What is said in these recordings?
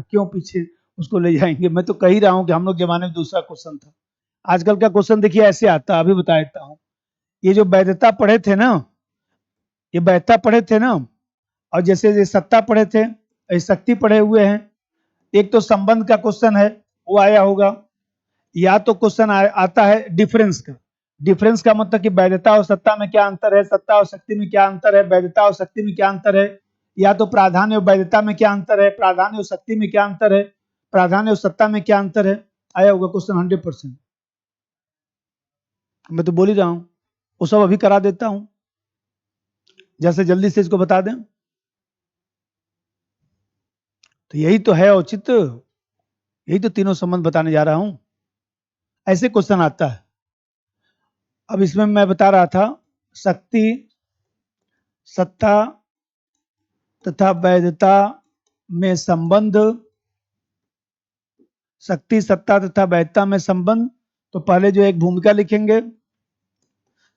क्यों पीछे उसको ले जाएंगे। मैं तो कह ही रहा हूं कि हम लोग जमाने में दूसरा क्वेश्चन था। आजकल का क्वेश्चन देखिए ऐसे आता, अभी बता देता हूँ। ये जो वैधता पढ़े थे ना, ये वैधता पढ़े थे ना, और जैसे ये सत्ता पढ़े थे, ये शक्ति पढ़े हुए हैं। एक तो संबंध का क्वेश्चन है, वो आया होगा। या तो क्वेश्चन आता है डिफरेंस का। डिफरेंस का मतलब कि वैधता और सत्ता में क्या अंतर है, सत्ता और शक्ति में क्या अंतर है, वैधता और शक्ति में क्या अंतर है। या तो प्राधान्य और वैधता में क्या अंतर है, प्राधान्य और शक्ति में क्या अंतर है, प्राधान्य और सत्ता में क्या अंतर है। आया होगा क्वेश्चन 100%। मैं तो बोल ही रहा हूं, वो सब अभी करा देता हूं, जैसे जल्दी से इसको बता दें। तो यही तो है औचित्य, यही तो तीनों संबंध बताने जा रहा हूं। ऐसे क्वेश्चन आता है। अब इसमें मैं बता रहा था शक्ति, सत्ता तथा वैधता में संबंध। शक्ति, सत्ता तथा वैधता में संबंध। तो पहले जो एक भूमिका लिखेंगे,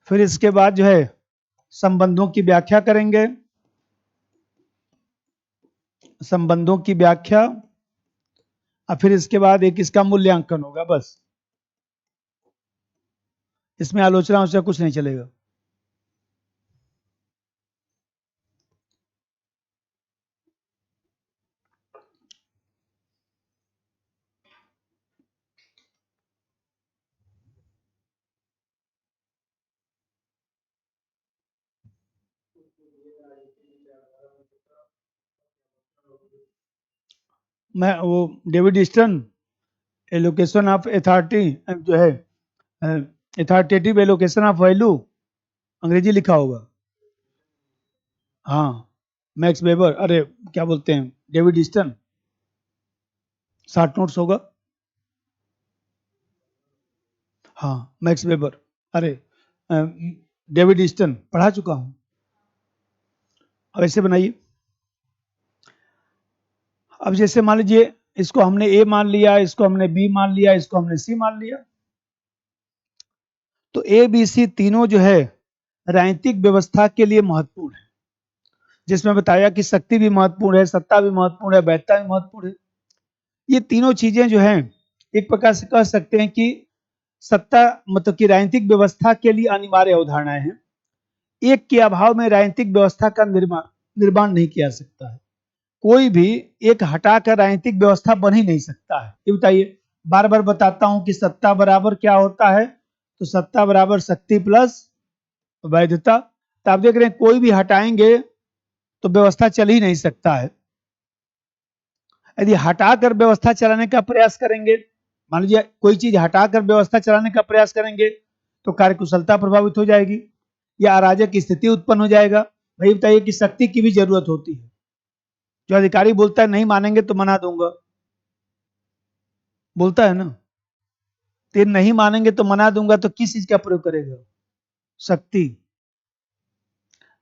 फिर इसके बाद जो है संबंधों की व्याख्या करेंगे, संबंधों की व्याख्या, और फिर इसके बाद एक इसका मूल्यांकन होगा। बस इसमें आलोचना उससे कुछ नहीं चलेगा। मैं वो David Easton allocation of authority जो है, अथॉरिटेटिव एलोकेशन ऑफ वैल्यू, अंग्रेजी लिखा होगा। हाँ, मैक्स वेबर, अरे क्या बोलते हैं, डेविड ईस्टन, शॉर्ट नोट्स होगा। हाँ, मैक्स वेबर, अरे डेविड ईस्टन पढ़ा चुका हूं। अब ऐसे बनाइए। अब जैसे मान लीजिए इसको हमने ए मान लिया, इसको हमने बी मान लिया, इसको हमने सी मान लिया। तो ए बी सी तीनों जो है राजनीतिक व्यवस्था के लिए महत्वपूर्ण है, जिसमें बताया कि शक्ति भी महत्वपूर्ण है, सत्ता भी महत्वपूर्ण है, वैधता भी महत्वपूर्ण है। ये तीनों चीजें जो हैं एक प्रकार से कह सकते हैं कि सत्ता मतलब कि राजनीतिक व्यवस्था के लिए अनिवार्य अवधारणाएं हैं। एक के अभाव में राजनीतिक व्यवस्था का निर्माण नहीं किया जा सकता है। कोई भी एक हटाकर राजनीतिक व्यवस्था बन ही नहीं सकता है। ये बताइए, बार बार बताता हूं कि सत्ता बराबर क्या होता है, तो सत्ता बराबर शक्ति प्लस वैधता। तो आप देख रहे हैं कोई भी हटाएंगे तो व्यवस्था चल ही नहीं सकता है। यदि हटाकर व्यवस्था चलाने का प्रयास करेंगे, मान लीजिए कोई चीज हटाकर व्यवस्था चलाने का प्रयास करेंगे, तो कार्यकुशलता प्रभावित हो जाएगी या अराजक स्थिति उत्पन्न हो जाएगा। भाई बताइए कि शक्ति की भी जरूरत होती है। जो अधिकारी बोलता है नहीं मानेंगे तो मना दूंगा, बोलता है ना, तो नहीं मानेंगे तो मना दूंगा, तो किस चीज का प्रयोग करेगा, शक्ति।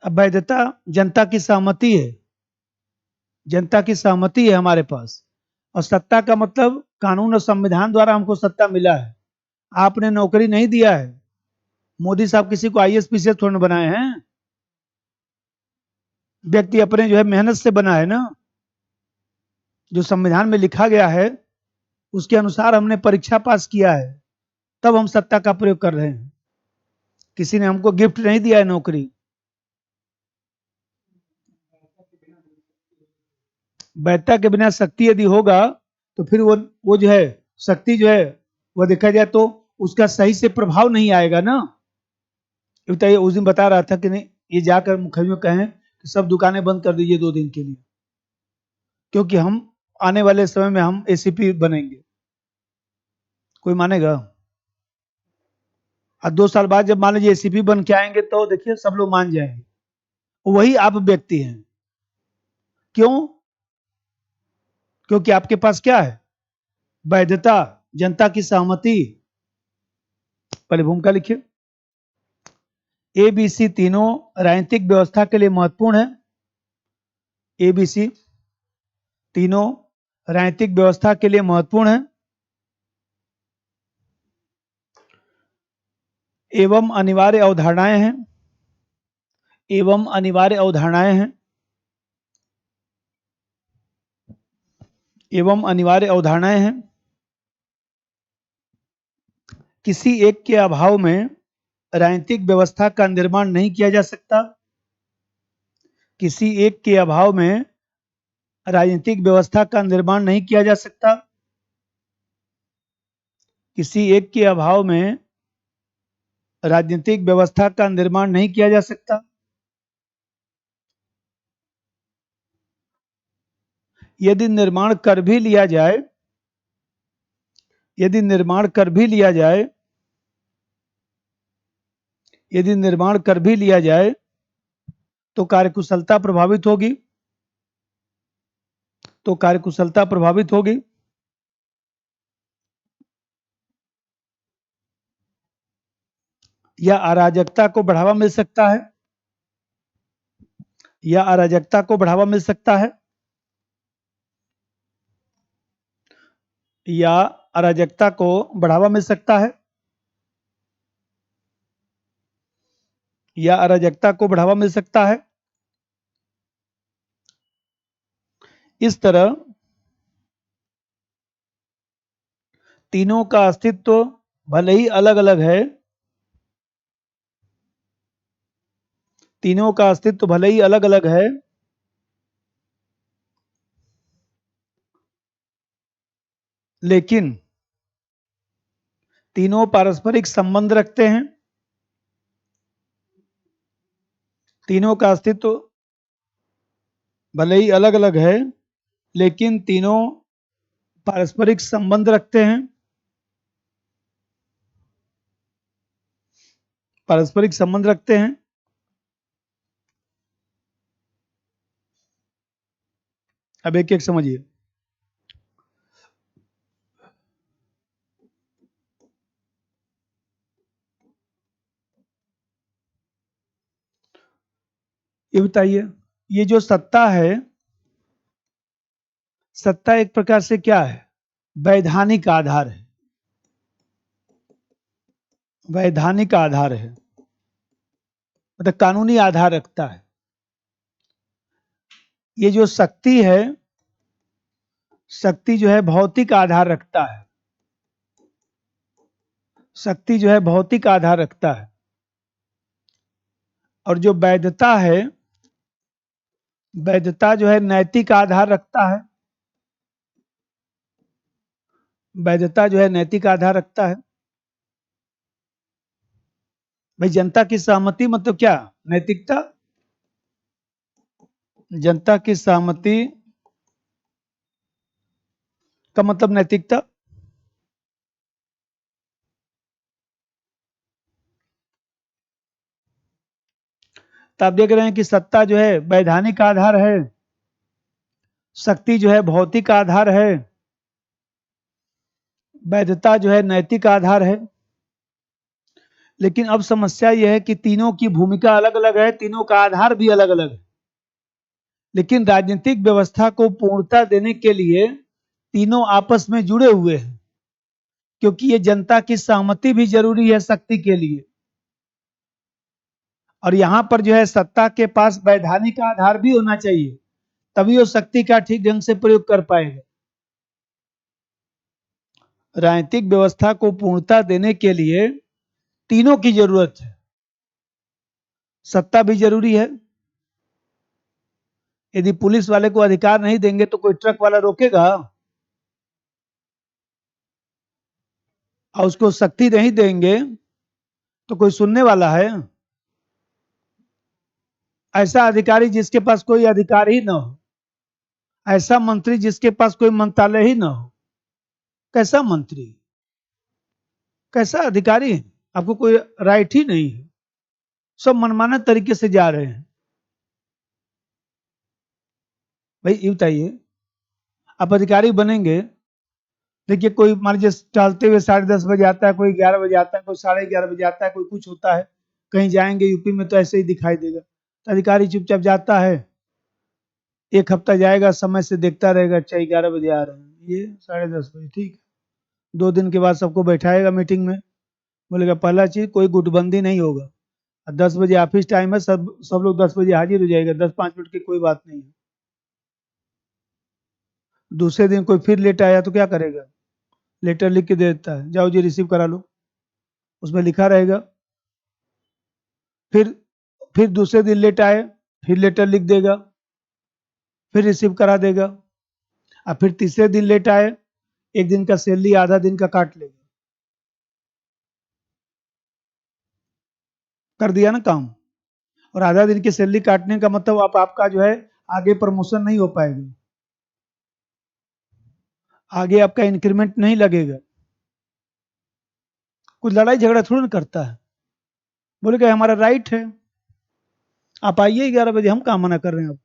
अब वैधता जनता की सहमति है, जनता की सहमति है हमारे पास। और सत्ता का मतलब कानून और संविधान द्वारा हमको सत्ता मिला है। आपने नौकरी नहीं दिया है, मोदी साहब किसी को आईएएस पीसीएस थोड़ा बनाए हैं, व्यक्ति अपने जो है मेहनत से बना है ना। जो संविधान में लिखा गया है उसके अनुसार हमने परीक्षा पास किया है, तब हम सत्ता का प्रयोग कर रहे हैं। किसी ने हमको गिफ्ट नहीं दिया है नौकरी। वैधता के बिना शक्ति यदि होगा तो फिर वो जो है शक्ति जो है वो देखा जाए तो उसका सही से प्रभाव नहीं आएगा ना। बताइए, उस दिन बता रहा था कि नहीं, ये जाकर मुखिया कहें कि सब दुकानें बंद कर दीजिए 2 दिन के लिए, क्योंकि हम आने वाले समय में हम एसीपी बनेंगे। कोई मानेगा? और 2 साल बाद जब मान लीजिए एसीपी बन के आएंगे तो देखिए सब लोग मान जाएंगे। वही आप व्यक्ति हैं। क्यों? क्योंकि आपके पास क्या है, वैधता, जनता की सहमति। पहले भूमिका लिखिए। एबीसी तीनों राजनीतिक व्यवस्था के लिए महत्वपूर्ण है। एबीसी तीनों राजनीतिक व्यवस्था के लिए महत्वपूर्ण है एवं अनिवार्य अवधारणाएं हैं, एवं अनिवार्य अवधारणाएं हैं। एवं अनिवार्य अवधारणाएं हैं। किसी एक के अभाव में राजनीतिक व्यवस्था का निर्माण नहीं किया जा सकता। किसी एक के अभाव में राजनीतिक व्यवस्था का निर्माण नहीं किया जा सकता। किसी एक के अभाव में राजनीतिक व्यवस्था का निर्माण नहीं किया जा सकता। यदि निर्माण कर भी लिया जाए, यदि निर्माण कर भी लिया जाए, यदि निर्माण कर भी लिया जाए तो कार्यकुशलता प्रभावित होगी, तो कार्यकुशलता प्रभावित होगी। या अराजकता को बढ़ावा मिल सकता है, या अराजकता को बढ़ावा मिल सकता है, या अराजकता को बढ़ावा मिल सकता है, या अराजकता को बढ़ावा मिल सकता है। इस तरह तीनों का अस्तित्व भले ही अलग अलग है, तीनों का अस्तित्व भले ही अलग अलग है, लेकिन तीनों पारस्परिक संबंध रखते हैं। तीनों का अस्तित्व भले ही अलग अलग है, लेकिन तीनों पारस्परिक संबंध रखते हैं, पारस्परिक संबंध रखते हैं। अब एक एक समझिए। ये बताइए, ये जो सत्ता है, सत्ता एक प्रकार से क्या है? वैधानिक आधार है, वैधानिक आधार है, मतलब कानूनी आधार रखता है। ये जो शक्ति है, शक्ति जो है भौतिक आधार रखता है, शक्ति जो है भौतिक आधार रखता है। और जो वैधता है, वैधता जो है नैतिक आधार रखता है, वैधता जो है नैतिक आधार रखता है। भाई जनता की सहमति मतलब क्या? नैतिकता। जनता की सहमति का मतलब नैतिकता। तो आप देख रहे हैं कि सत्ता जो है वैधानिक आधार है, शक्ति जो है भौतिक आधार है, वैधता जो है नैतिक आधार है। लेकिन अब समस्या यह है कि तीनों की भूमिका अलग अलग है, तीनों का आधार भी अलग अलग है। लेकिन राजनीतिक व्यवस्था को पूर्णता देने के लिए तीनों आपस में जुड़े हुए हैं, क्योंकि ये जनता की सहमति भी जरूरी है शक्ति के लिए। और यहां पर जो है सत्ता के पास वैधानिक आधार भी होना चाहिए, तभी वो शक्ति का ठीक ढंग से प्रयोग कर पाएगा। राजनीतिक व्यवस्था को पूर्णता देने के लिए तीनों की जरूरत है, सत्ता भी जरूरी है। यदि पुलिस वाले को अधिकार नहीं देंगे तो कोई ट्रक वाला रोकेगा? और उसको शक्ति नहीं देंगे तो कोई सुनने वाला है? ऐसा अधिकारी जिसके पास कोई अधिकार ही ना हो, ऐसा मंत्री जिसके पास कोई मंत्रालय ही ना हो, कैसा मंत्री, कैसा अधिकारी? आपको कोई राइट ही नहीं है, सब मनमाना तरीके से जा रहे हैं। भाई ये बताइए, आप अधिकारी बनेंगे, देखिए कोई मान लीजिए चलते हुए 10:30 बजे आता है, कोई 11 बजे आता है, कोई 11:30 बजे आता है, कोई कुछ होता है, कहीं जाएंगे यूपी में तो ऐसे ही दिखाई देगा। तो अधिकारी चुपचाप जाता है, एक हफ्ता जाएगा, समय से देखता रहेगा, अच्छा 11 बजे आ रहे हैं, ये 10:30 बजे, ठीक है। 2 दिन के बाद सबको बैठाएगा मीटिंग में, बोलेगा पहला चीज कोई गुटबंदी नहीं होगा, 10 बजे ऑफिस टाइम है, सब सब लोग 10 बजे हाजिर हो जाएगा, 10-5 मिनट की कोई बात नहीं है। दूसरे दिन कोई फिर लेट आया तो क्या करेगा? लेटर लिख के दे देता है, जाओ जी रिसीव करा लो, उसमें लिखा रहेगा। फिर फिर दूसरे दिन लेट आए, फिर लेटर लिख देगा, फिर रिसीव करा देगा। अब फिर तीसरे दिन लेट आए, एक दिन का सैलरी आधा दिन का काट लेगा। कर दिया ना काम। और आधा दिन की सैलरी काटने का मतलब आप आपका जो है आगे प्रमोशन नहीं हो पाएगा, आगे आपका इंक्रीमेंट नहीं लगेगा। कुछ लड़ाई झगड़ा थोड़ी ना करता है, बोले कि हमारा राइट है, आप आइए 11 बजे, हम काम मना कर रहे हैं आप।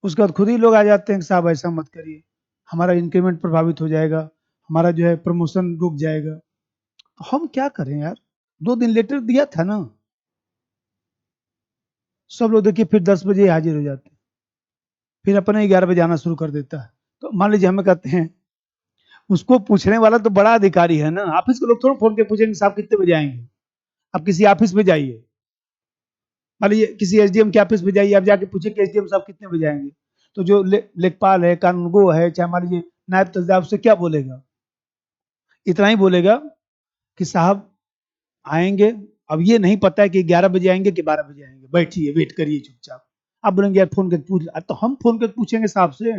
उसके बाद खुद ही लोग आ जाते हैं कि साहब ऐसा मत करिए, हमारा इंक्रीमेंट प्रभावित हो जाएगा, हमारा जो है प्रमोशन रुक जाएगा। तो हम क्या करें यार, 2 दिन लेटर दिया था ना। सब लोग देखिए फिर 10 बजे हाजिर हो जाते हैं, फिर अपने 11 बजे आना शुरू कर देता है। तो मान लीजिए हमें कहते हैं, उसको पूछने वाला तो बड़ा अधिकारी है ना, ऑफिस के लोग थोड़ा फोन के पूछेंगे साहब कितने बजे आएंगे। आप किसी ऑफिस में जाइए, मान लीजिए किसी एसडीएम के ऑफिस में जाइए, आप जाके पूछे कि एसडीएम साहब कितने बजे आएंगे, तो जो लेखपाल है, कानूनगो है, चाहे मान लीजिए नायब तहसीलदार, उससे क्या बोलेगा? इतना ही बोलेगा कि साहब आएंगे, अब ये नहीं पता है कि 11 बजे आएंगे कि 12 बजे आएंगे, बैठिए वेट करिए चुपचाप। आप बोलेंगे यार फोन करके पूछ, तो हम फोन करके पूछेंगे साहब से,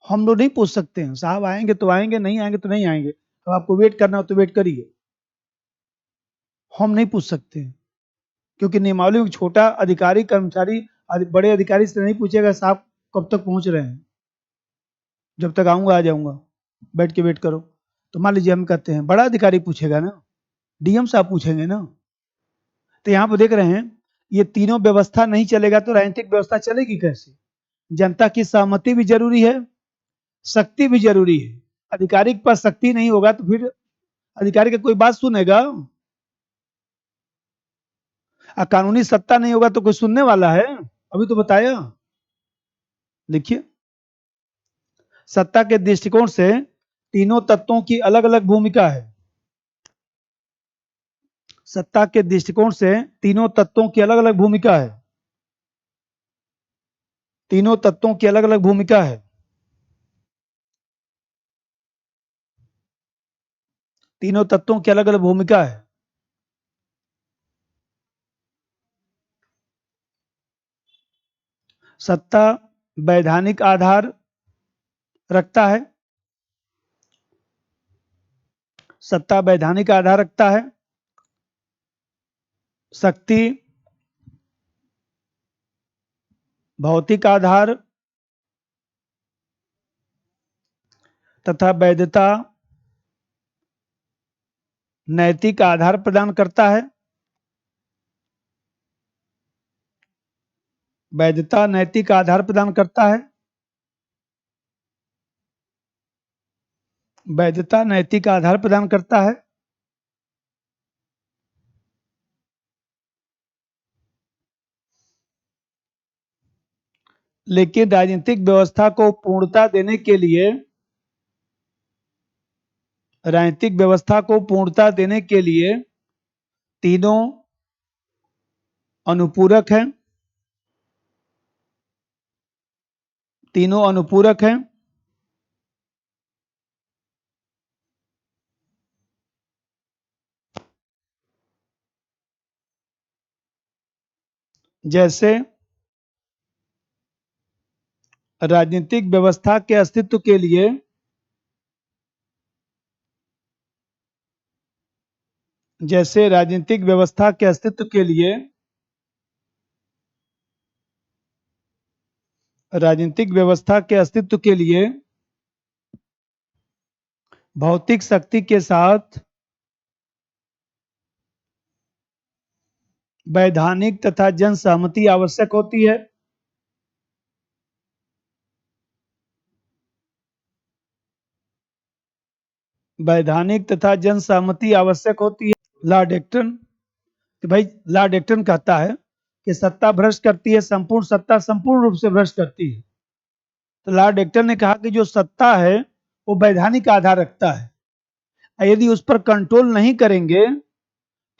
हम लोग नहीं पूछ सकते हैं। साहब आएंगे तो आएंगे, नहीं आएंगे तो नहीं आएंगे, अब आपको वेट करना हो तो वेट करिए, हम नहीं पूछ सकते हैं। क्योंकि नियमावली में छोटा अधिकारी कर्मचारी बड़े अधिकारी से नहीं पूछेगा साहब कब तक पहुंच रहे हैं, जब तक आऊंगा आ जाऊंगा, बैठ के वेट करो। तो मान लीजिए हम कहते हैं बड़ा अधिकारी पूछेगा ना, डीएम साहब पूछेंगे ना। तो यहाँ पर देख रहे हैं, ये तीनों व्यवस्था नहीं चलेगा तो राजनीतिक व्यवस्था चलेगी कैसे? जनता की सहमति भी जरूरी है, शक्ति भी जरूरी है। अधिकारी के पास शक्ति नहीं होगा तो फिर अधिकारी का कोई बात सुनेगा? कानूनी सत्ता नहीं होगा तो कोई सुनने वाला है? अभी तो बताया। देखिए, सत्ता के दृष्टिकोण से तीनों तत्वों की अलग अलग भूमिका है। सत्ता के दृष्टिकोण से तीनों तत्वों की अलग अलग भूमिका है। तीनों तत्वों की अलग अलग भूमिका है। तीनों तत्वों की अलग अलग भूमिका है। सत्ता वैधानिक आधार रखता है। सत्ता वैधानिक आधार रखता है। शक्ति भौतिक आधार तथा वैधता नैतिक आधार प्रदान करता है। वैधता नैतिक आधार प्रदान करता है। वैधता नैतिक आधार प्रदान करता है। लेकिन राजनीतिक व्यवस्था को पूर्णता देने के लिए, राजनीतिक व्यवस्था को पूर्णता देने के लिए तीनों अनुपूरक हैं। तीनों अनुपूरक हैं। जैसे राजनीतिक व्यवस्था के अस्तित्व के लिए जैसे राजनीतिक व्यवस्था के अस्तित्व के लिए राजनीतिक व्यवस्था के अस्तित्व के लिए भौतिक शक्ति के साथ वैधानिक तथा जन सहमति आवश्यक होती है। वैधानिक तथा जन सहमति आवश्यक होती है। लॉर्ड एक्टन, कि भाई लॉर्ड एक्टन कहता है कि सत्ता भ्रष्ट करती है, संपूर्ण सत्ता संपूर्ण रूप से भ्रष्ट करती है। तो लॉर्ड एक्टन ने कहा कि जो सत्ता है वो वैधानिक आधार रखता है, यदि उस पर कंट्रोल नहीं करेंगे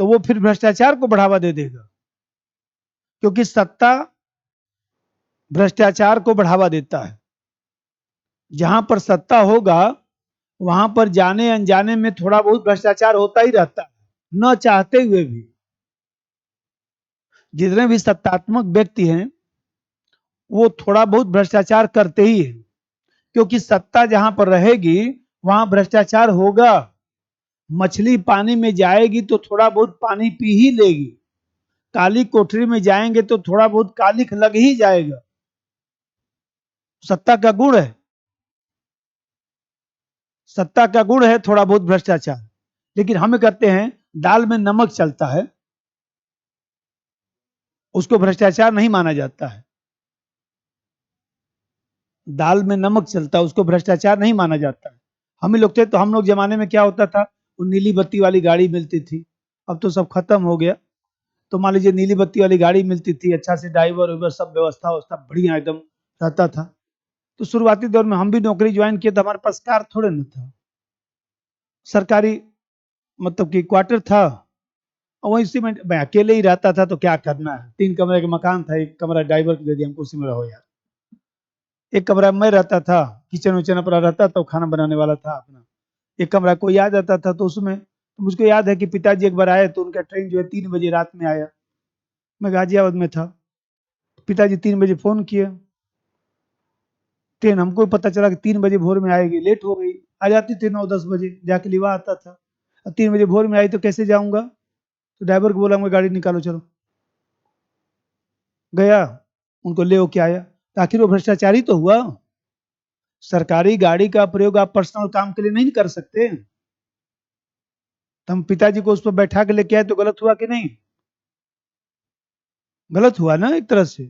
तो वो फिर भ्रष्टाचार को बढ़ावा दे देगा। क्योंकि सत्ता भ्रष्टाचार को बढ़ावा देता है। जहां पर सत्ता होगा वहां पर जाने अनजाने में थोड़ा बहुत भ्रष्टाचार होता ही रहता है, न चाहते हुए भी। जितने भी सत्तात्मक व्यक्ति हैं वो थोड़ा बहुत भ्रष्टाचार करते ही हैं, क्योंकि सत्ता जहां पर रहेगी वहां भ्रष्टाचार होगा। मछली पानी में जाएगी तो थोड़ा बहुत पानी पी ही लेगी, काली कोठरी में जाएंगे तो थोड़ा बहुत कालिख लग ही जाएगा। सत्ता का गुण है, सत्ता का गुण है थोड़ा बहुत भ्रष्टाचार। लेकिन हम कहते हैं दाल में नमक चलता है, उसको भ्रष्टाचार नहीं माना जाता है। दाल में नमक चलता है, उसको भ्रष्टाचार नहीं माना जाता है। हम ही लोग थे तो हम लोग जमाने में क्या होता था, वो नीली बत्ती वाली गाड़ी मिलती थी, अब तो सब खत्म हो गया। तो मान लीजिए नीली बत्ती वाली गाड़ी मिलती थी, अच्छा से ड्राइवर उबर सब व्यवस्था व्यवस्था बढ़िया एकदम रहता था। तो शुरुआती दौर में हम भी नौकरी ज्वाइन किए तो हमारे पास कार थोड़े न था, सरकारी मतलब कि क्वार्टर था, और वहीं उसी में मैं अकेले ही रहता था तो क्या करना है, 3 कमरे का मकान था, एक कमरा ड्राइवर को दे दिया, हमको उसी में रहो यार। एक कमरा में रहता था, किचन विचन अपना रहता था, खाना बनाने वाला था अपना। एक कमरा कोई आ जाता था तो उसमें, तो मुझको याद है कि पिताजी एक बार आए तो उनका ट्रेन जो है 3 बजे रात में आया, मैं गाजियाबाद में था। पिताजी 3 बजे फोन किए, ट्रेन हमको पता चला कि 3 बजे भोर में आएगी, लेट हो गई। आ जाती थी 9-10 बजे, जाके लिवा आता था। अब 3 बजे भोर में आई तो कैसे जाऊंगा, तो ड्राइवर को बोला मैं गाड़ी निकालो चलो, गया उनको ले होके आया। तो आखिर वो भ्रष्टाचारी तो हुआ। सरकारी गाड़ी का प्रयोग आप पर्सनल काम के लिए नहीं कर सकते। तो हम पिताजी को उस पर बैठा के लेके आए तो गलत हुआ कि नहीं, गलत हुआ ना एक तरह से।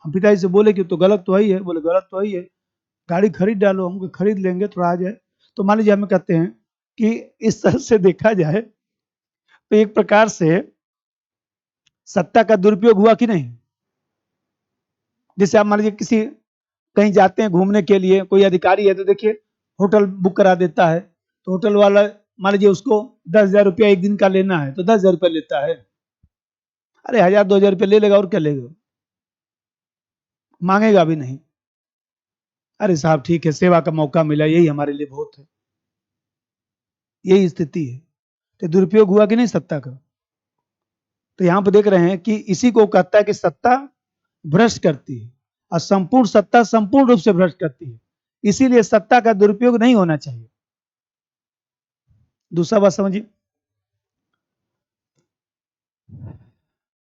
हम पिताजी से बोले कि तो गलत तो ही है, बोले गलत तो ही है, गाड़ी खरीद डालो, हम खरीद लेंगे थोड़ा आ जाए। तो मान लीजिए हमें कहते हैं कि इस तरह से देखा जाए तो एक प्रकार से सत्ता का दुरुपयोग हुआ कि नहीं। जैसे आप मान लीजिए किसी कहीं जाते हैं घूमने के लिए, कोई अधिकारी है तो देखिए होटल बुक करा देता है, तो होटल वाला मान लीजिए उसको 10,000 रुपया एक दिन का लेना है तो 10,000 रुपया लेता है। अरे 1,000-2,000 रुपया ले लेगा और क्या लेगा, मांगेगा भी नहीं। अरे साहब ठीक है, सेवा का मौका मिला, यही हमारे लिए बहुत है। यही स्थिति है। तो दुरुपयोग हुआ कि नहीं सत्ता का। तो यहां पर देख रहे हैं कि इसी को कहता है कि सत्ता भ्रष्ट करती है, और संपूर्ण सत्ता संपूर्ण रूप से भ्रष्ट करती है। इसीलिए सत्ता का दुरुपयोग नहीं होना चाहिए। दूसरा बात समझिए,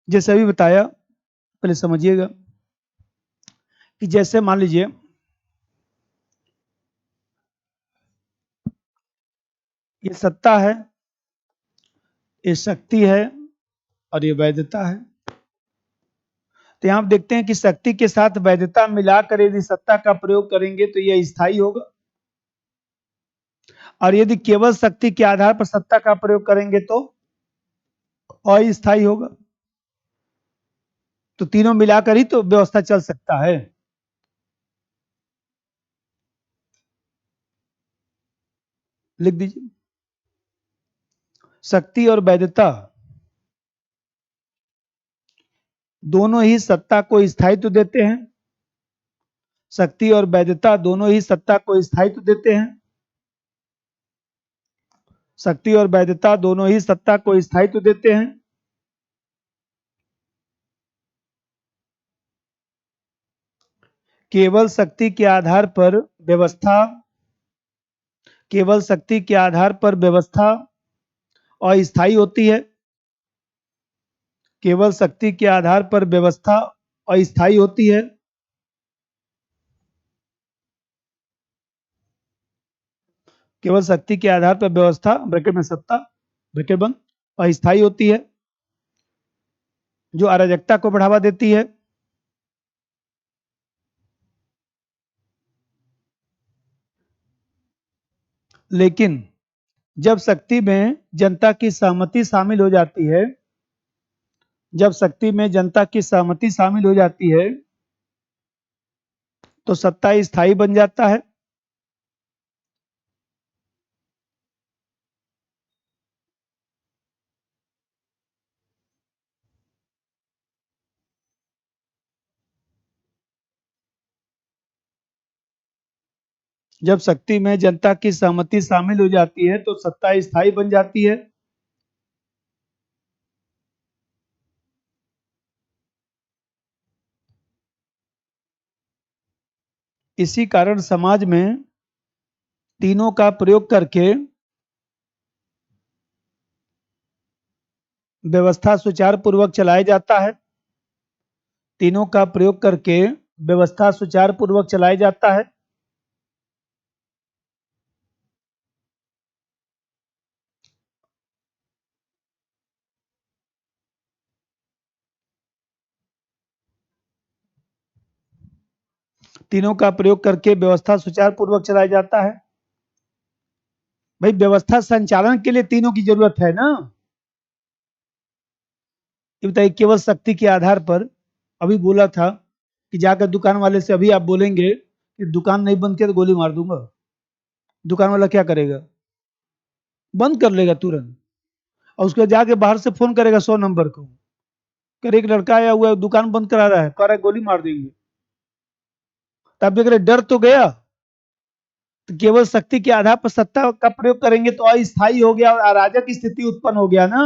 जैसे अभी बताया, पहले समझिएगा कि जैसे मान लीजिए ये सत्ता है, ये शक्ति है, और ये वैधता है। तो यहां आप देखते हैं कि शक्ति के साथ वैधता मिलाकर यदि सत्ता का प्रयोग करेंगे तो यह स्थायी होगा, और यदि केवल शक्ति के आधार पर सत्ता का प्रयोग करेंगे तो अस्थायी होगा। तो तीनों मिलाकर ही तो व्यवस्था चल सकता है। लिख दीजिए, शक्ति और वैधता दोनों ही सत्ता को स्थायित्व देते हैं। शक्ति और वैधता दोनों ही सत्ता को स्थायित्व देते हैं। शक्ति और वैधता दोनों ही सत्ता को स्थायित्व देते हैं। केवल शक्ति के आधार पर व्यवस्था, केवल शक्ति के आधार पर व्यवस्था अस्थायी होती है। केवल शक्ति के आधार पर व्यवस्था अस्थायी होती है। केवल शक्ति के आधार पर व्यवस्था ब्रैकेट में सत्ता ब्रैकेट बंद अस्थायी होती है, जो अराजकता को बढ़ावा देती है। लेकिन जब शक्ति में जनता की सहमति शामिल हो जाती है, जब शक्ति में जनता की सहमति शामिल हो जाती है तो सत्ता स्थायी बन जाता है। जब शक्ति में जनता की सहमति शामिल हो जाती है तो सत्ता स्थायी बन जाती है। इसी कारण समाज में तीनों का प्रयोग करके व्यवस्था सुचारू पूर्वक चलाया जाता है। तीनों का प्रयोग करके व्यवस्था सुचारू पूर्वक चलाया जाता है। तीनों का प्रयोग करके व्यवस्था सुचारू पूर्वक चलाया जाता है। भाई व्यवस्था संचालन के लिए तीनों की जरूरत है ना। ये बताइए, केवल शक्ति के आधार पर अभी बोला था कि जाकर दुकान वाले से अभी आप बोलेंगे कि दुकान नहीं बंद किया तो गोली मार दूंगा, दुकान वाला क्या करेगा? बंद कर लेगा तुरंत। और उसके बाद जाके बाहर से फोन करेगा 100 नंबर को, कर एक लड़का आया हुआ है दुकान बंद करा रहा है, कह रहा है गोली मार देंगे। तब देख रहे डर तो गया। तो केवल शक्ति के आधार पर सत्ता का प्रयोग करेंगे तो अस्थायी हो गया और अराजक स्थिति उत्पन्न हो गया ना।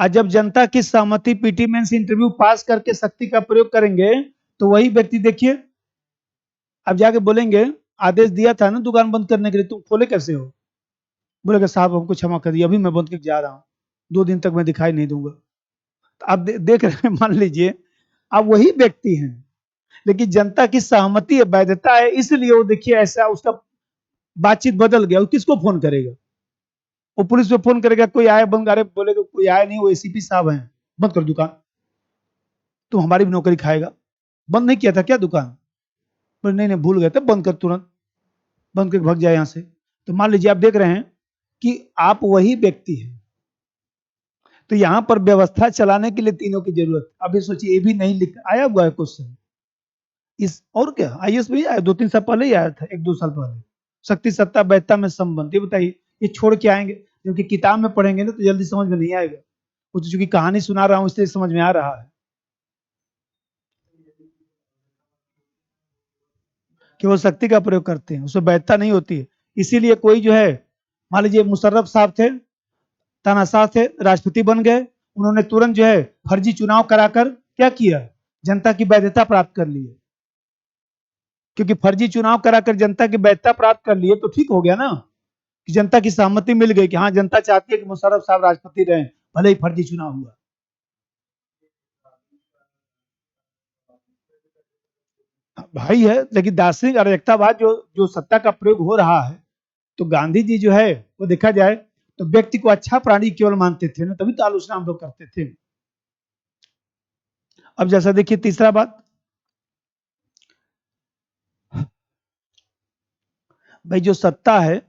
और जब जनता की सहमति पीटी मेंस इंटरव्यू पास करके शक्ति का प्रयोग करेंगे तो वही व्यक्ति देखिए अब जाके बोलेंगे आदेश दिया था ना दुकान बंद करने के लिए, तुम खोले कैसे हो? बोलेगा साहब हमको क्षमा करिए, अभी मैं बंद करके जा रहा हूँ, 2 दिन तक मैं दिखाई नहीं दूंगा। तो आप देख रहे हैं, मान लीजिए आप वही व्यक्ति हैं लेकिन जनता की सहमति है, वैधता है, इसलिए वो देखिए ऐसा उसका बातचीत बदल गया। वो किसको फोन करेगा? वो पुलिस में फोन करेगा, कोई आया बंद करे, बोलेगा कोई आया नहीं, वो एसीपी साहब हैं, बंद कर दुकान, तुम हमारी भी नौकरी खाएगा। बंद नहीं किया था क्या दुकान? बोले नहीं नहीं भूल गए थे, बंद कर तुरंत, बंद करके भाग जाए यहाँ से। तो मान लीजिए आप देख रहे हैं कि आप वही व्यक्ति हैं। तो यहां पर व्यवस्था चलाने के लिए तीनों की जरूरत। अभी सोचिए ये भी नहीं लिख आया हुआ है क्वेश्चन इस, और क्या आईएएस भी आया 2-3 साल पहले ही आया था, 1-2 साल पहले। शक्ति सत्ता वैधता में संबंध, ये बताइए ये छोड़ के आएंगे क्योंकि किताब में पढ़ेंगे ना तो जल्दी समझ में नहीं आएगा। वो तो चूंकि कहानी सुना रहा हूं इसलिए समझ में आ रहा है। कि वो शक्ति का प्रयोग करते हैं, उसमें वैधता नहीं होती है। इसीलिए कोई जो है, मान लीजिए मुशर्रफ साहब थे, तानाशाह थे, राष्ट्रपति बन गए, उन्होंने तुरंत जो है फर्जी चुनाव कराकर क्या किया? जनता की वैधता प्राप्त कर ली है। क्योंकि फर्जी चुनाव कराकर जनता की वैधता प्राप्त कर लिए तो ठीक हो गया ना, कि जनता की सहमति मिल गई कि हाँ जनता चाहती है कि मुशर्रफ साहब राष्ट्रपति रहे, भले ही फर्जी चुनाव हुआ। भाई है, लेकिन दार्शनिक अराजकतावाद जो जो सत्ता का प्रयोग हो रहा है, तो गांधी जी जो है वो देखा जाए तो व्यक्ति को अच्छा प्राणी केवल मानते थे ना, तभी तो आलोचना हम लोग करते थे। अब जैसा देखिए तीसरा बात, भाई जो सत्ता है,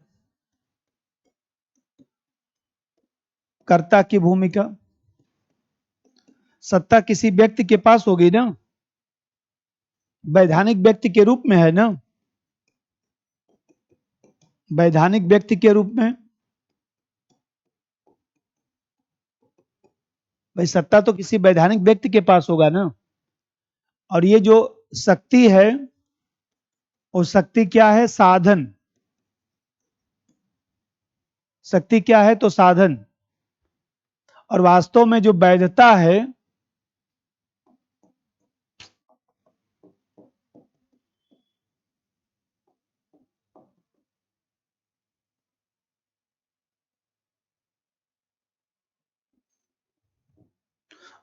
कर्ता की भूमिका, सत्ता किसी व्यक्ति के पास होगी ना, वैधानिक व्यक्ति के रूप में है ना, वैधानिक व्यक्ति के रूप में। भाई सत्ता तो किसी वैधानिक व्यक्ति के पास होगा ना। और ये जो शक्ति है, और शक्ति क्या है? साधन। शक्ति क्या है? तो साधन। और वास्तव में जो वैधता है,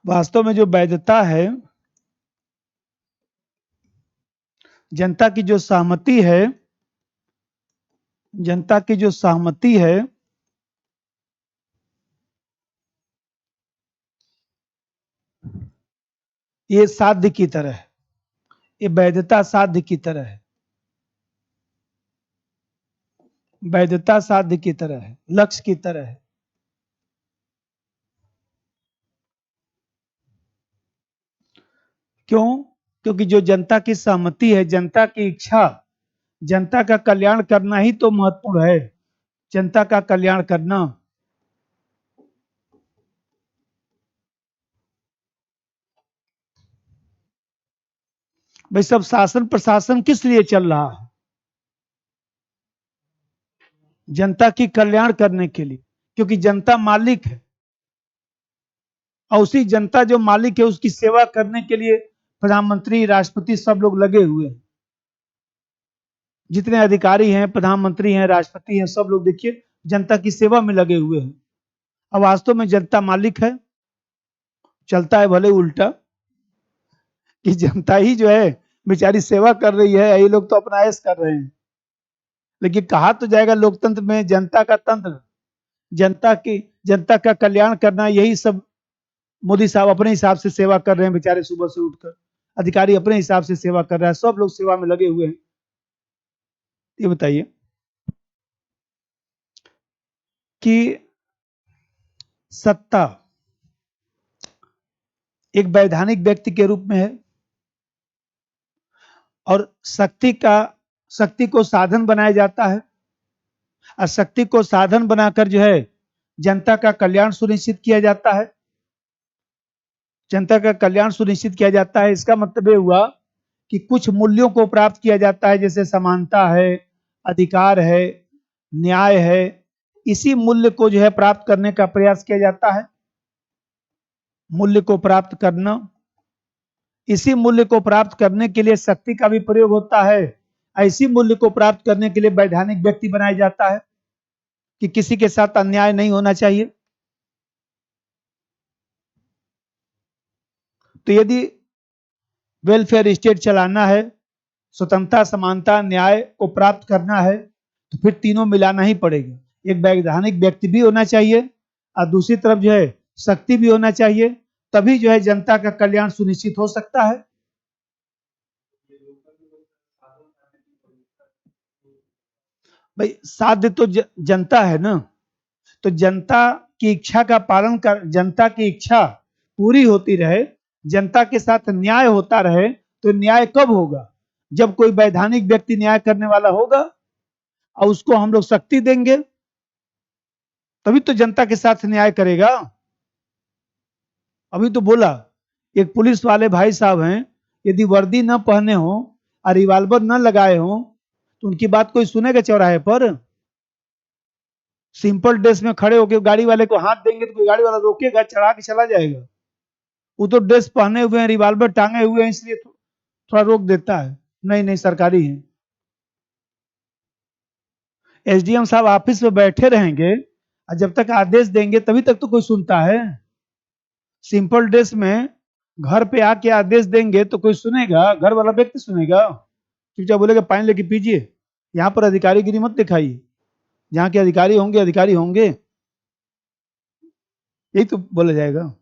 वास्तव में जो वैधता है, जनता की जो सहमति है, जनता की जो सहमति है, ये साध्य की तरह है। ये वैधता साध्य की तरह है, वैधता साध्य की तरह है, लक्ष्य की तरह है। क्यों? क्योंकि जो जनता की सहमति है, जनता की इच्छा, जनता का कल्याण करना ही तो महत्वपूर्ण है। जनता का कल्याण करना। भाई सब शासन प्रशासन किस लिए चल रहा है? जनता की कल्याण करने के लिए, क्योंकि जनता मालिक है और उसी जनता जो मालिक है उसकी सेवा करने के लिए प्रधानमंत्री, राष्ट्रपति सब लोग लगे हुए हैं। जितने अधिकारी हैं, प्रधानमंत्री हैं, राष्ट्रपति हैं, सब लोग देखिए जनता की सेवा में लगे हुए हैं। अब वास्तव में जनता मालिक है, चलता है भले उल्टा कि जनता ही जो है बेचारी सेवा कर रही है, ये लोग तो अपना ऐश कर रहे हैं। लेकिन कहा तो जाएगा लोकतंत्र में जनता का तंत्र, जनता का कल्याण करना, यही सब मोदी साहब अपने हिसाब से सेवा कर रहे हैं बेचारे, सुबह से उठकर अधिकारी अपने हिसाब से सेवा कर रहा है, सब लोग सेवा में लगे हुए हैं। ये बताइए कि सत्ता एक वैधानिक व्यक्ति के रूप में है और शक्ति को साधन बनाया जाता है और शक्ति को साधन बनाकर जो है जनता का कल्याण सुनिश्चित किया जाता है। जनता का कल्याण सुनिश्चित किया जाता है, इसका मतलब ये हुआ कि कुछ मूल्यों को प्राप्त किया जाता है, जैसे समानता है, अधिकार है, न्याय है। इसी मूल्य को जो है प्राप्त करने का प्रयास किया जाता है। मूल्य को प्राप्त करना, इसी मूल्य को प्राप्त करने के लिए शक्ति का भी प्रयोग होता है। ऐसी मूल्य को प्राप्त करने के लिए वैधानिक व्यक्ति बनाया जाता है कि किसी के साथ अन्याय नहीं होना चाहिए। तो यदि वेलफेयर स्टेट चलाना है, स्वतंत्रता, समानता, न्याय को प्राप्त करना है, तो फिर तीनों मिलाना ही पड़ेगा। एक वैधानिक व्यक्ति भी होना चाहिए और दूसरी तरफ जो है शक्ति भी होना चाहिए, तभी जो है जनता का कल्याण सुनिश्चित हो सकता है। भाई साध्य तो जनता है ना, तो जनता की इच्छा का पालन कर, जनता की इच्छा पूरी होती रहे, जनता के साथ न्याय होता रहे। तो न्याय कब होगा? जब कोई वैधानिक व्यक्ति न्याय करने वाला होगा और उसको हम लोग शक्ति देंगे, तभी तो जनता के साथ न्याय करेगा। अभी तो बोला एक पुलिस वाले भाई साहब हैं, यदि वर्दी न पहने हो और रिवाल्वर न लगाए हो तो उनकी बात कोई सुनेगा चौराहे पर? सिंपल ड्रेस में खड़े होकर गाड़ी वाले को हाथ देंगे तो कोई गाड़ी वाला रोकेगा? चढ़ा के चला जाएगा। वो तो ड्रेस पहने हुए हैं, रिवाल्वर टांगे हुए हैं, इसलिए थोड़ा रोक देता है। नहीं नहीं, सरकारी है। एसडीएम साहब ऑफिस में बैठे रहेंगे और जब तक आदेश देंगे तभी तक तो कोई सुनता है। सिंपल ड्रेस में घर पे आके आदेश देंगे तो कोई सुनेगा? घर वाला व्यक्ति सुनेगा? चुपचाप बोलेगा पानी लेके पीजिए। यहाँ पर अधिकारीगिरी मत दिखाइए, जहाँ के अधिकारी होंगे अधिकारी होंगे, यही तो बोला जाएगा।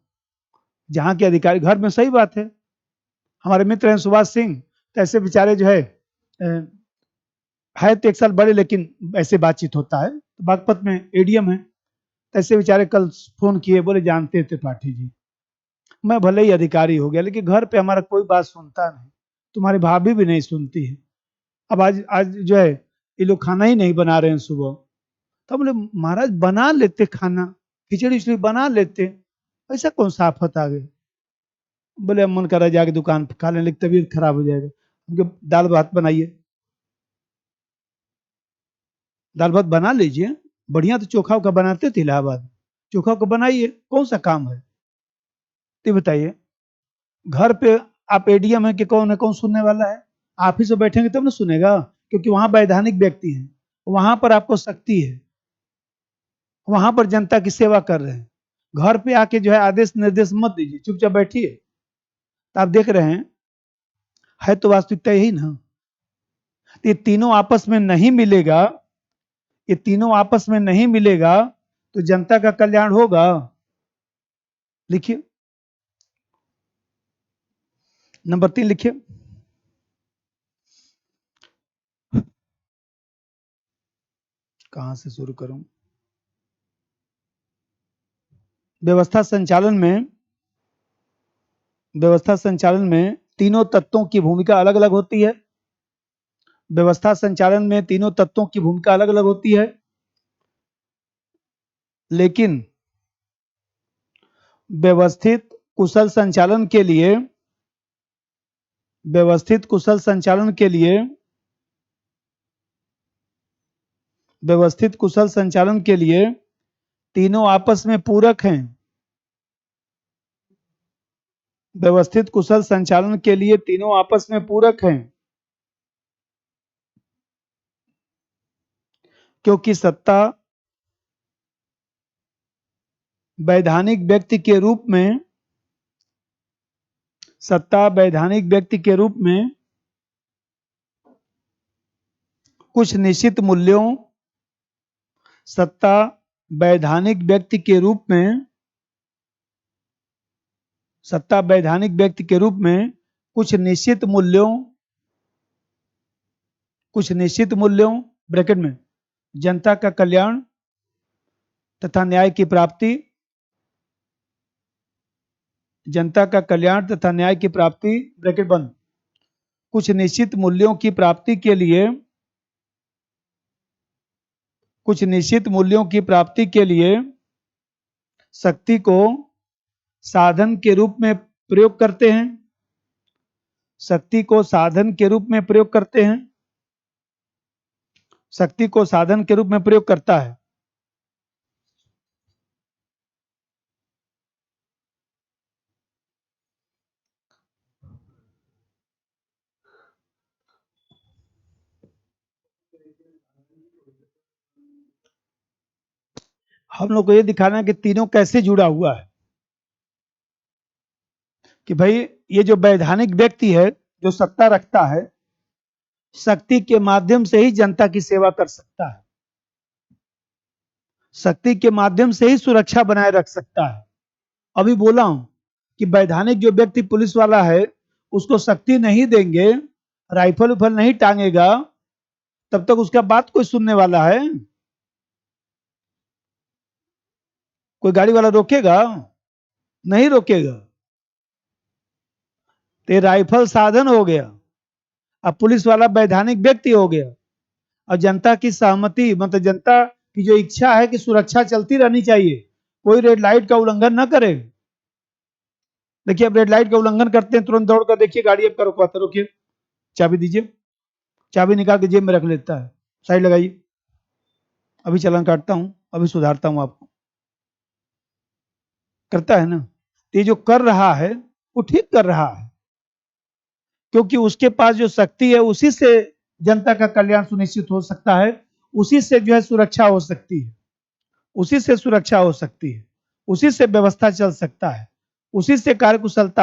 जहाँ के अधिकारी घर में, सही बात है। हमारे मित्र हैं सुभाष सिंह, तो ऐसे बेचारे जो है तो 1 साल बड़े, लेकिन ऐसे बातचीत होता है। तो बागपत में एडीएम है, तो ऐसे बेचारे कल फोन किए, बोले जानते थे त्रिपाठी जी, मैं भले ही अधिकारी हो गया लेकिन घर पे हमारा कोई बात सुनता नहीं, तुम्हारी भाभी भी नहीं सुनती है। अब आज आज जो है ये लोग खाना ही नहीं बना रहे हैं सुबह। तो बोले महाराज बना लेते खाना, खिचड़ी उचड़ी बना लेते, ऐसा कौन सा आफत आ गई? बोले मन कर रहा जाके दुकान पर खा लें, लेकिन तबीयत खराब हो जाएगा। उनके दाल भात बनाइए, दाल भात बना लीजिए, बढ़िया तो चोखा का बनाते थे इलाहाबाद में, चोखा का बनाइए, कौन सा काम है? तो बताइए, घर पे आप एडीएम है कि कौन है, कौन सुनने वाला है? ऑफिस में बैठेंगे तब ना सुनेगा, क्योंकि वहां वैधानिक व्यक्ति हैं, वहां पर आपको शक्ति है, वहां पर जनता की सेवा कर रहे हैं। घर पे आके जो है आदेश निर्देश मत दीजिए, चुपचाप बैठिए। तो आप देख रहे हैं, है तो वास्तविकता यही ना। ये तीनों आपस में नहीं मिलेगा, ये तीनों आपस में नहीं मिलेगा तो जनता का कल्याण होगा? लिखिए, नंबर 3 लिखिए। कहां से शुरू करूं? व्यवस्था संचालन में, व्यवस्था संचालन में तीनों तत्वों की भूमिका अलग अलग होती है। व्यवस्था संचालन में तीनों तत्वों की भूमिका अलग अलग होती है, लेकिन व्यवस्थित कुशल संचालन के लिए, व्यवस्थित कुशल संचालन के लिए व्यवस्थित कुशल संचालन के लिए तीनों आपस में पूरक हैं। व्यवस्थित कुशल संचालन के लिए तीनों आपस में पूरक हैं, क्योंकि सत्ता वैधानिक व्यक्ति के रूप में कुछ निश्चित मूल्यों सत्ता वैधानिक व्यक्ति के रूप में कुछ निश्चित मूल्यों ब्रैकेट में जनता का कल्याण तथा न्याय की प्राप्ति ब्रैकेट बंद, कुछ निश्चित मूल्यों की प्राप्ति के लिए शक्ति को साधन के रूप में प्रयोग करते हैं। शक्ति को साधन के रूप में प्रयोग करता है। हम लोग को ये दिखाना है कि तीनों कैसे जुड़ा हुआ है, कि भाई ये जो वैधानिक व्यक्ति है जो सत्ता रखता है, शक्ति के माध्यम से ही जनता की सेवा कर सकता है, शक्ति के माध्यम से ही सुरक्षा बनाए रख सकता है। अभी बोला हूं कि वैधानिक जो व्यक्ति पुलिस वाला है उसको शक्ति नहीं देंगे, राइफल उफल नहीं टांगेगा, तब तक उसका बात कोई सुनने वाला है? कोई गाड़ी वाला रोकेगा? नहीं रोकेगा। तो राइफल साधन हो गया, अब पुलिस वाला वैधानिक व्यक्ति हो गया, और जनता की सहमति मतलब जनता की जो इच्छा है कि सुरक्षा चलती रहनी चाहिए, कोई रेड लाइट का उल्लंघन न करे। देखिए अब रेड लाइट का उल्लंघन करते हैं तुरंत दौड़ कर देखिए गाड़ी आपका रुकवाता, रुकिए चाबी दीजिए, चाबी निकाल के जेब में रख लेता है, साइड लगाइए, अभी चालान काटता हूं, अभी सुधारता हूं आपको, करता है ना। ये जो कर रहा है वो ठीक कर रहा है, क्योंकि उसके पास जो शक्ति है उसी से जनता का कल्याण सुनिश्चित हो सकता है, उसी से जो है सुरक्षा हो सकती है, उसी से व्यवस्था चल सकता है, उसी से कार्यकुशलता